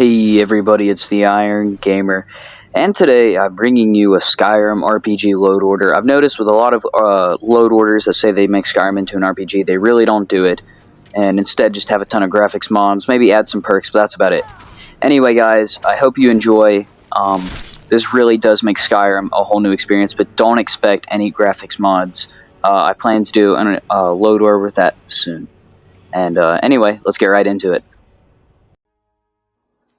Hey everybody, it's the Iron Gamer, and today I'm bringing you a Skyrim RPG load order. I've noticed with a lot of load orders that say they make Skyrim into an RPG, they really don't do it, and instead just have a ton of graphics mods, maybe add some perks, but that's about it. Anyway guys, I hope you enjoy. This really does make Skyrim a whole new experience, but don't expect any graphics mods. I plan to do a load order with that soon. And anyway, let's get right into it.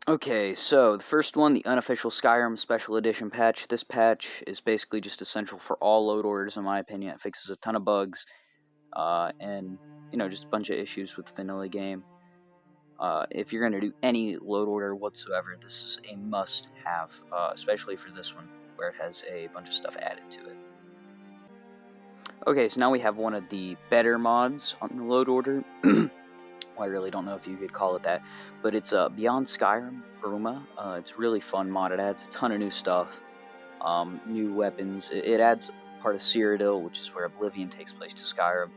Okay, so the first one, the unofficial Skyrim Special Edition patch. This patch is basically just essential for all load orders, in my opinion. It fixes a ton of bugs, and just a bunch of issues with the vanilla game. If you're going to do any load order whatsoever, this is a must-have, especially for this one, where it has a bunch of stuff added to it. Okay, so now we have one of the better mods on the load order. I really don't know if you could call it that, but it's Beyond Skyrim, Bruma. It's a really fun mod. It adds a ton of new stuff, new weapons. It adds part of Cyrodiil, which is where Oblivion takes place, to Skyrim,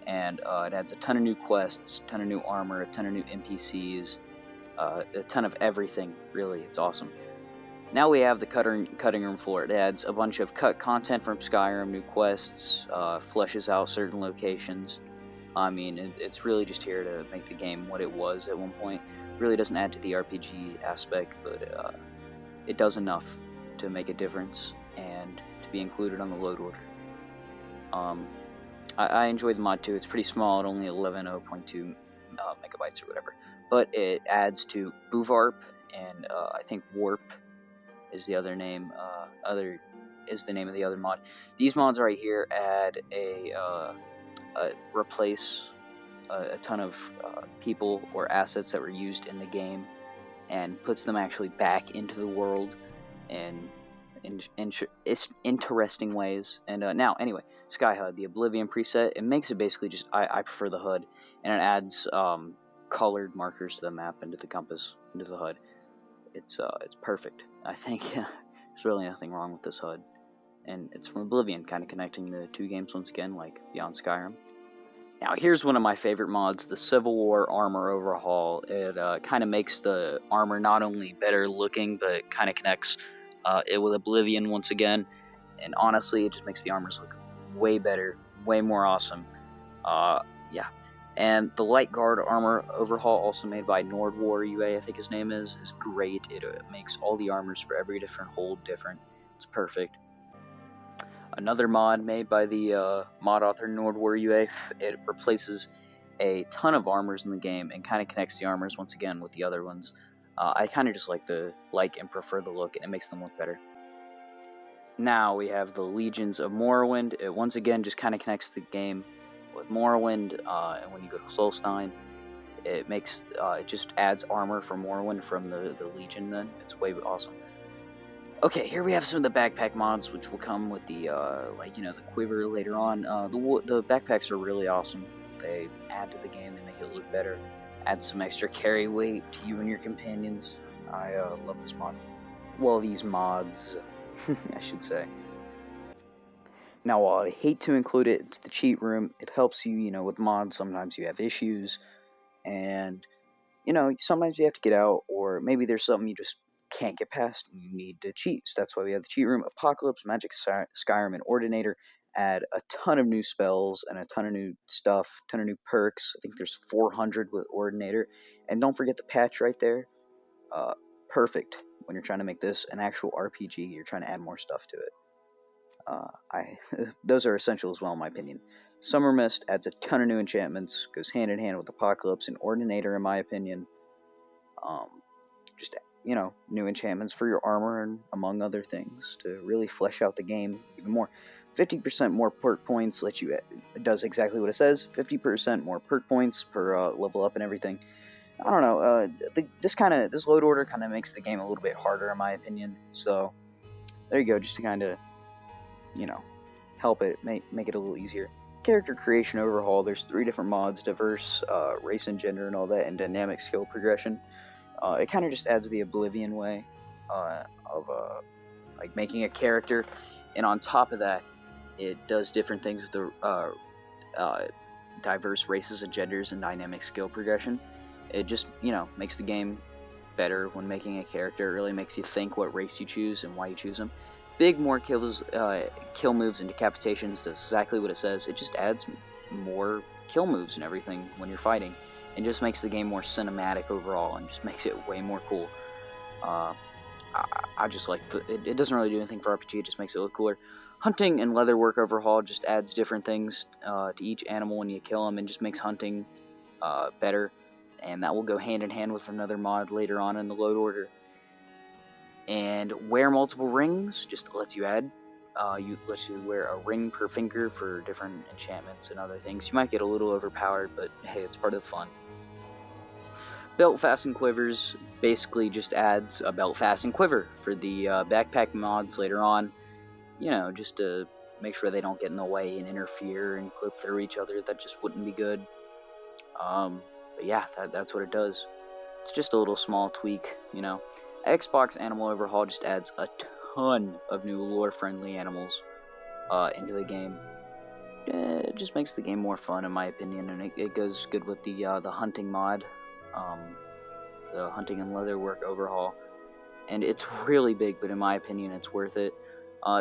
and it adds a ton of new quests, a ton of new armor, a ton of new NPCs, a ton of everything. Really, it's awesome. Now we have the cutting room floor. It adds a bunch of cut content from Skyrim, new quests, fleshes out certain locations. I mean, it's really just here to make the game what it was at one point. It really doesn't add to the RPG aspect, but it does enough to make a difference and to be included on the load order. I enjoy the mod too. It's pretty small at only 11.0.2 megabytes or whatever. But it adds to Buvarp, and I think Warp is the other name. Is the name of the other mod. These mods right here add replace a ton of people or assets that were used in the game and puts them actually back into the world in interesting ways. And now, anyway, Sky HUD, the Oblivion preset, it makes it basically just, I prefer the HUD, and it adds colored markers to the map and to the compass, into the HUD. It's perfect. I think there's really nothing wrong with this HUD. And it's from Oblivion, kind of connecting the two games once again, like Beyond Skyrim. Now, here's one of my favorite mods, the Civil War Armor Overhaul. It kind of makes the armor not only better looking, but kind of connects it with Oblivion once again. And honestly, it just makes the armors look way better, way more awesome. Yeah. And the Light Guard Armor Overhaul, also made by Nordwar UA, I think his name is great. It makes all the armors for every different hold different. It's perfect. Another mod made by the mod author Nordwar UA, it replaces a ton of armors in the game and kind of connects the armors once again with the other ones. I kind of just like and prefer the look, and it makes them look better. Now we have the Legions of Morrowind. It once again just kind of connects the game with Morrowind, and when you go to Solstheim, it just adds armor for Morrowind from the Legion. Then it's way awesome. Okay, here we have some of the backpack mods, which will come with the the quiver later on. The backpacks are really awesome. They add to the game, they make it look better, add some extra carry weight to you and your companions. I love this mod. Well, these mods, I should say. Now, while I hate to include it, it's the cheat room. It helps you, with mods. Sometimes you have issues, and sometimes you have to get out, or maybe there's something you just can't get past, you need to cheat. So that's why we have the cheat room. Apocalypse, Magic, Skyrim, and Ordinator add a ton of new spells and a ton of new stuff, a ton of new perks. I think there's 400 with Ordinator. And don't forget the patch right there. Perfect when you're trying to make this an actual RPG. You're trying to add more stuff to it. Those are essential as well, in my opinion. Summer Mist adds a ton of new enchantments, goes hand in hand with Apocalypse and Ordinator, in my opinion. Just new enchantments for your armor, and among other things, to really flesh out the game even more. 50% more perk points it does exactly what it says. 50% more perk points per level up and everything. I don't know. This load order kind of makes the game a little bit harder, in my opinion. So there you go, just to kind of help it make it a little easier. Character creation overhaul. There's 3 different mods: diverse, race and gender, and all that, and dynamic skill progression. It kind of just adds the Oblivion way of making a character, and on top of that, it does different things with the diverse races and genders and dynamic skill progression. It just makes the game better when making a character. It really makes you think what race you choose and why you choose them. Big more kills, kill moves and decapitations does exactly what it says. It just adds more kill moves and everything when you're fighting, and just makes the game more cinematic overall, and just makes it way more cool. I just like it doesn't really do anything for RPG. It just makes it look cooler. Hunting and leatherwork overhaul just adds different things to each animal when you kill them, and just makes hunting better. And that will go hand in hand with another mod later on in the load order. And wear multiple rings just lets you add. Lets you wear a ring per finger for different enchantments and other things. You might get a little overpowered, but hey, it's part of the fun. Belt fasten quivers basically just adds a belt fasten quiver for the backpack mods later on. You know, just to make sure they don't get in the way and interfere and clip through each other. That just wouldn't be good. But yeah, that's what it does. It's just a little small tweak, you know. Xbox Animal Overhaul just adds a ton of new lore-friendly animals into the game. It just makes the game more fun, in my opinion, and it goes good with the hunting mod, the hunting and leatherwork overhaul. And it's really big, but in my opinion, it's worth it.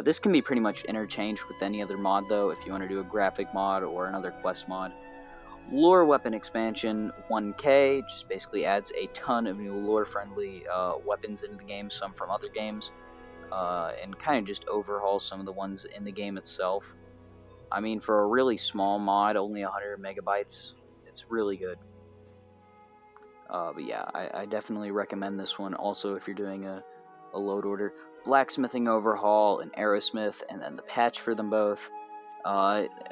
This can be pretty much interchanged with any other mod, though, if you want to do a graphic mod or another quest mod. Lore weapon expansion 1K just basically adds a ton of new lore-friendly weapons into the game, some from other games, and kind of just overhauls some of the ones in the game itself. I mean, for a really small mod, only 100 megabytes, it's really good. But yeah, I definitely recommend this one. Also, if you're doing a load order, blacksmithing overhaul, an arrowsmith, and then the patch for them both.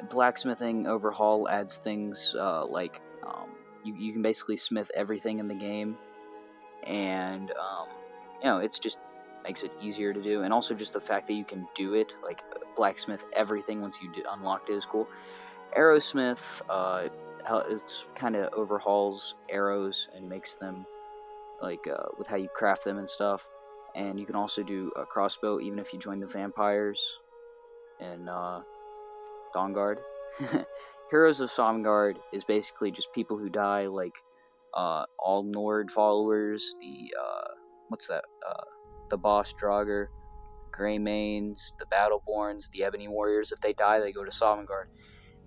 Blacksmithing overhaul adds things like you can basically smith everything in the game, and you know, it's just makes it easier to do, and also just the fact that you can do it, like blacksmith everything once you unlocked it is cool. Arrowsmith, it's kind of overhauls arrows and makes them like with how you craft them and stuff, and you can also do a crossbow even if you join the vampires and Dawnguard. Heroes of Somgard is basically just people who die, like all Nord followers, the the Boss Draugr, Greymanes, the Battleborns, the Ebony Warriors. If they die, they go to Somgard,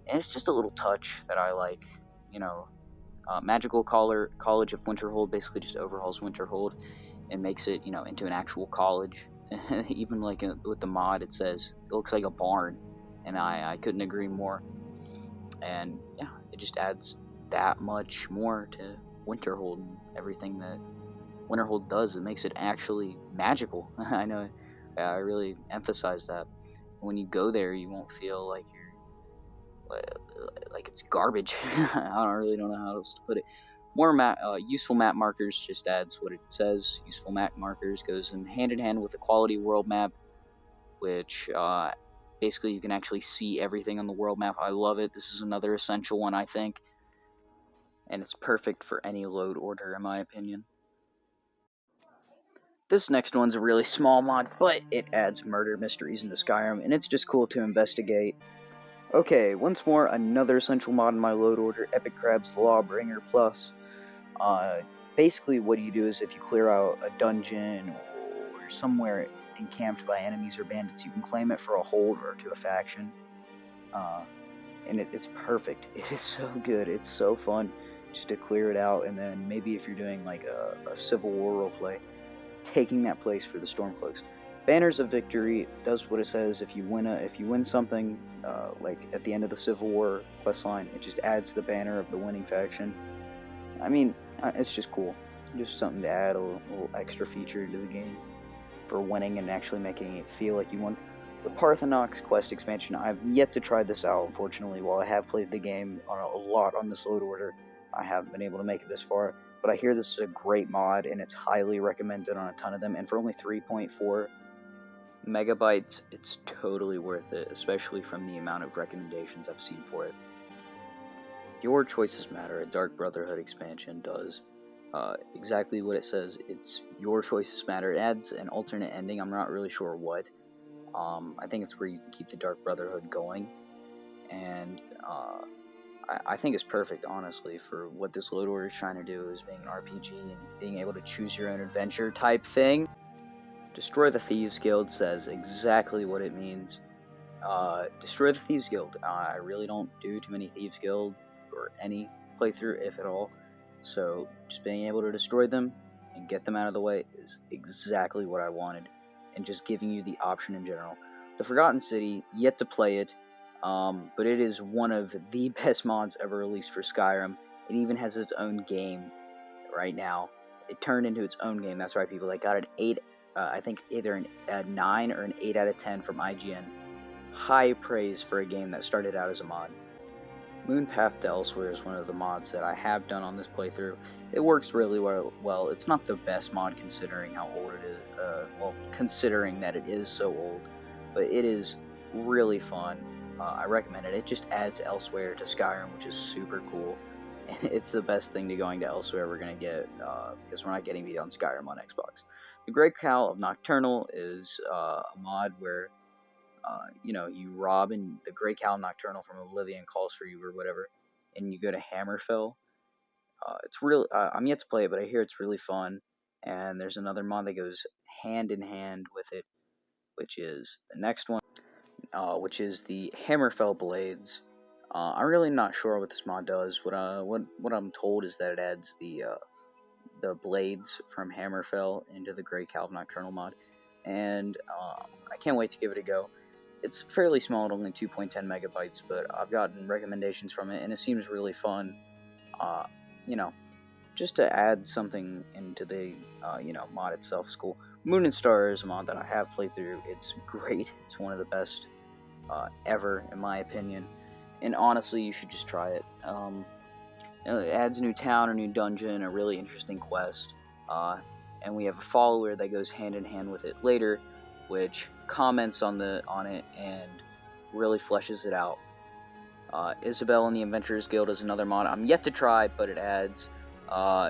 and it's just a little touch that I like. You know, Magical College of Winterhold basically just overhauls Winterhold and makes it, you know, into an actual college. Even like with the mod, it says it looks like a barn, and I couldn't agree more. And yeah, it just adds that much more to Winterhold and everything that Winterhold does. It makes it actually magical. I know, I really emphasize that. When you go there, you won't feel like you're like it's garbage. I don't know how else to put it. More useful map markers just adds what it says. Useful map markers goes in hand with a quality world map, which basically you can actually see everything on the world map. I love it. This is another essential one, I think, and it's perfect for any load order, in my opinion. This next one's a really small mod, but it adds murder mysteries into Skyrim, and it's just cool to investigate. Okay, once more, another essential mod in my load order, Epic Crab's Lawbringer Plus. Basically what you do is if you clear out a dungeon or somewhere encamped by enemies or bandits, you can claim it for a hold or to a faction. And it's perfect. It is so good. It's so fun just to clear it out, and then maybe if you're doing like a Civil War roleplay, taking that place for the Stormcloaks. Banners of Victory does what it says. If you win something, like at the end of the Civil War questline, it just adds the banner of the winning faction. I mean, it's just cool. Just something to add a little extra feature to the game for winning and actually making it feel like you won. The Parthenox quest expansion, I've yet to try this out, unfortunately. While I have played the game a lot on this load order, I haven't been able to make it this far. But I hear this is a great mod, and it's highly recommended on a ton of them. And for only 3.4 megabytes, it's totally worth it, especially from the amount of recommendations I've seen for it. Your Choices Matter, a Dark Brotherhood expansion, does exactly what it says. It's Your Choices Matter. It adds an alternate ending. I'm not really sure what. I think it's where you can keep the Dark Brotherhood going, and I think is perfect, honestly, for what this load order is trying to do, is being an RPG and being able to choose your own adventure type thing. Destroy the Thieves Guild says exactly what it means. Destroy the Thieves Guild. I really don't do too many Thieves Guild or any playthrough, if at all. So just being able to destroy them and get them out of the way is exactly what I wanted, and just giving you the option in general. The Forgotten City, yet to play it, but it is one of the best mods ever released for Skyrim. It even has its own game right now. It turned into its own game. That's right, people. I got an 8, I think either a 9 or an 8 out of 10 from IGN. High praise for a game that started out as a mod. Moonpath to Elsewhere is one of the mods that I have done on this playthrough. It works really well. It's not the best mod considering how old it is, well, considering that it is so old, but it is really fun. I recommend it. It just adds Elsewhere to Skyrim, which is super cool. And it's the best thing to going to Elsewhere we're going to get, because we're not getting beat on Skyrim on Xbox. The Great Cowl of Nocturnal is a mod where you rob, and the Great Cowl Nocturnal from Oblivion calls for you or whatever, and you go to Hammerfell. It's real. I'm yet to play it, but I hear it's really fun. And there's another mod that goes hand in hand with it, which is the next one, which is the Hammerfell Blades. I'm really not sure what this mod does. What I'm told is that it adds the blades from Hammerfell into the Great Cowl Nocturnal mod, and I can't wait to give it a go. It's fairly small at only 2.10 megabytes, but I've gotten recommendations from it, and it seems really fun. Just to add something into the, mod itself is cool. Moon and Star is a mod that I have played through. It's great. It's one of the best ever, in my opinion. And honestly, you should just try it. It adds a new town, a new dungeon, a really interesting quest. And we have a follower that goes hand in hand with it later, which comments on it and really fleshes it out. Isabel and the Adventurers Guild is another mod I'm yet to try, but it adds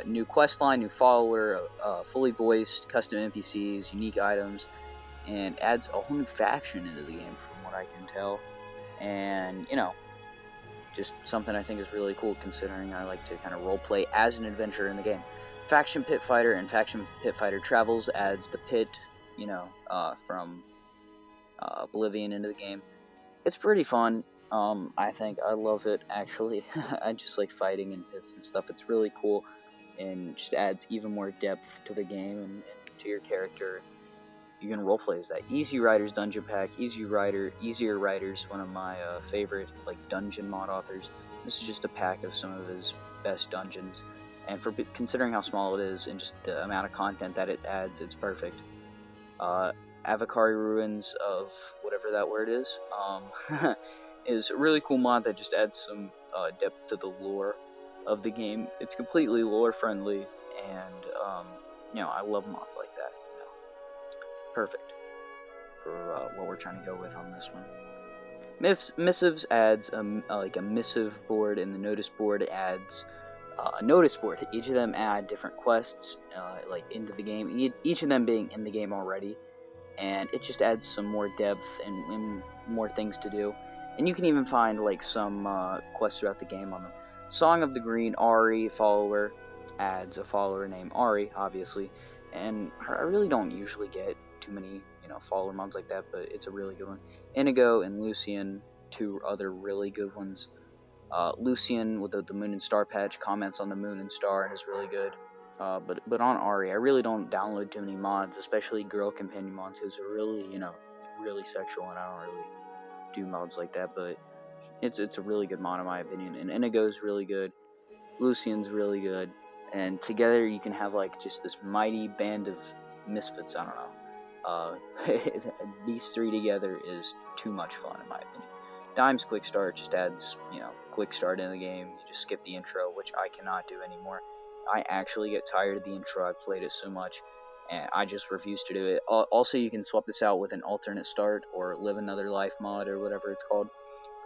new questline, new follower, fully voiced, custom NPCs, unique items, and adds a whole new faction into the game from what I can tell. And, just something I think is really cool considering I like to kind of roleplay as an adventurer in the game. Faction Pit Fighter and Faction Pit Fighter Travels adds the pit, from Oblivion into the game. It's pretty fun. I think I love it, actually. I just like fighting in pits and stuff. It's really cool, and just adds even more depth to the game and to your character. You can roleplay as that. Easy Riders Dungeon Pack. Easier Riders, one of my favorite dungeon mod authors. This is just a pack of some of his best dungeons, and for considering how small it is and just the amount of content that it adds, it's perfect. Avakari Ruins of whatever that word is, is a really cool mod that just adds some depth to the lore of the game. It's completely lore friendly, and I love mods like that. Perfect for what we're trying to go with on this one. Missives adds a missive board, and the notice board adds a notice board. Each of them add different quests into the game, each of them being in the game already, and it just adds some more depth and more things to do. And you can even find some quests throughout the game on them. Song of the Green Ari follower adds a follower named Ari, obviously, and I really don't usually get too many follower mods like that, but it's a really good one. Inigo and Lucian, two other really good ones. Lucian with the Moon and Star patch comments on the Moon and Star and is really good. But on Ari, I really don't download too many mods, especially girl companion mods, because they're really really sexual, and I don't really do mods like that. But it's a really good mod in my opinion, and Inigo's really good. Lucian's really good, and together you can have just this mighty band of misfits. I don't know. These three together is too much fun in my opinion. Dime's Quick Start just adds, quick start in the game. You just skip the intro, which I cannot do anymore. I actually get tired of the intro. I've played it so much, and I just refuse to do it. Also, you can swap this out with an alternate start or Live Another Life mod or whatever it's called.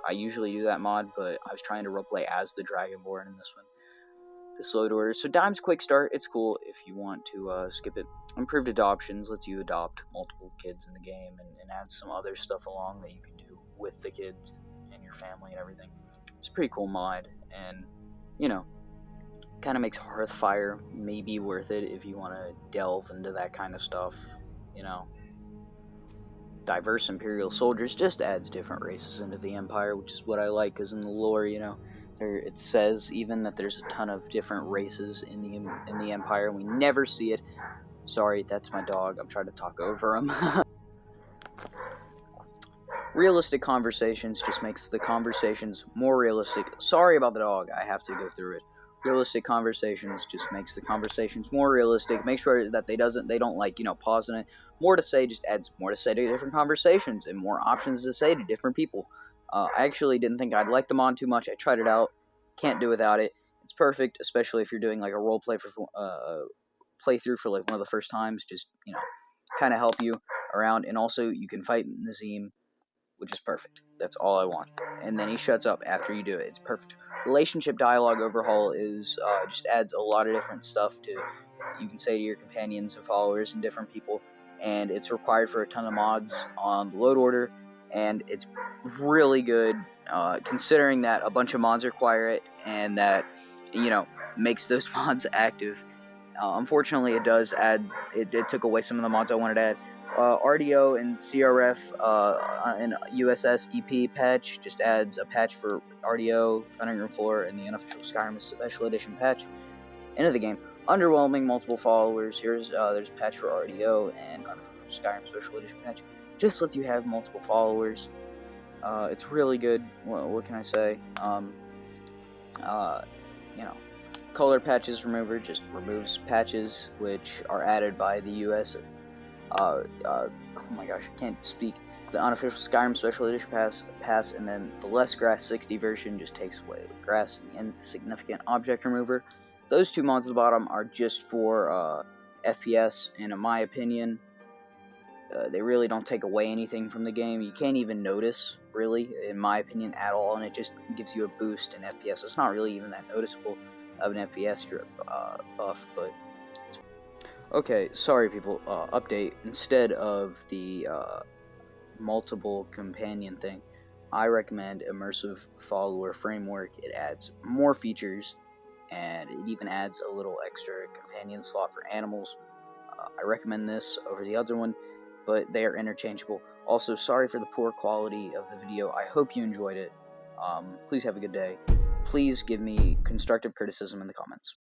I usually do that mod, but I was trying to roleplay as the Dragonborn in this one. This load order. So Dime's Quick Start, it's cool if you want to skip it. Improved Adoptions lets you adopt multiple kids in the game and add some other stuff along that you can do with the kids and your family and everything. It's a pretty cool mod, and you know, kind of makes Hearthfire maybe worth it if you want to delve into that kind of stuff. You know, diverse Imperial soldiers just adds different races into the Empire, which is what I like, because in the lore, you know, it says even that there's a ton of different races in the Empire, and we never see it. Sorry, that's my dog. I'm trying to talk over him. Realistic conversations just makes the conversations more realistic. Sorry about the dog. I have to go through it. Realistic conversations just makes the conversations more realistic. Make sure that they don't like, you know, pausing it. More to say just adds more to say to different conversations and more options to say to different people. I actually didn't think I'd like the mod too much. I tried it out. Can't do without it. It's perfect, especially if you're doing like a role play for playthrough for like one of the first times. Just, you know, kind of help you around, and also you can fight Nazim, which is perfect. That's all I want. And then he shuts up after you do it. It's perfect. Relationship dialogue overhaul is just adds a lot of different stuff to you can say to your companions and followers and different people, and it's required for a ton of mods on the load order, and it's really good considering that a bunch of mods require it, and that, you know, makes those mods active. Unfortunately, it does add. It took away some of the mods I wanted to add. RDO and CRF and USS EP patch just adds a patch for RDO, Cutting Room Floor, and the unofficial Skyrim Special Edition patch into the game. Underwhelming, multiple followers. There's a patch for RDO and unofficial Skyrim Special Edition patch. Just lets you have multiple followers. It's really good. What can I say? You know, color patches remover just removes patches which are added by the US. Oh my gosh, I can't speak. The unofficial Skyrim Special Edition pass, and then the less grass 60 version just takes away the grass and the insignificant object remover. Those two mods at the bottom are just for FPS, and in my opinion, they really don't take away anything from the game. You can't even notice, really, in my opinion, at all, and it just gives you a boost in FPS. It's not really even that noticeable of an FPS buff, but... Okay, sorry people, update. Instead of the multiple companion thing, I recommend Immersive Follower Framework. It adds more features, and it even adds a little extra companion slot for animals. I recommend this over the other one, but they are interchangeable. Also, sorry for the poor quality of the video. I hope you enjoyed it. Please have a good day. Please give me constructive criticism in the comments.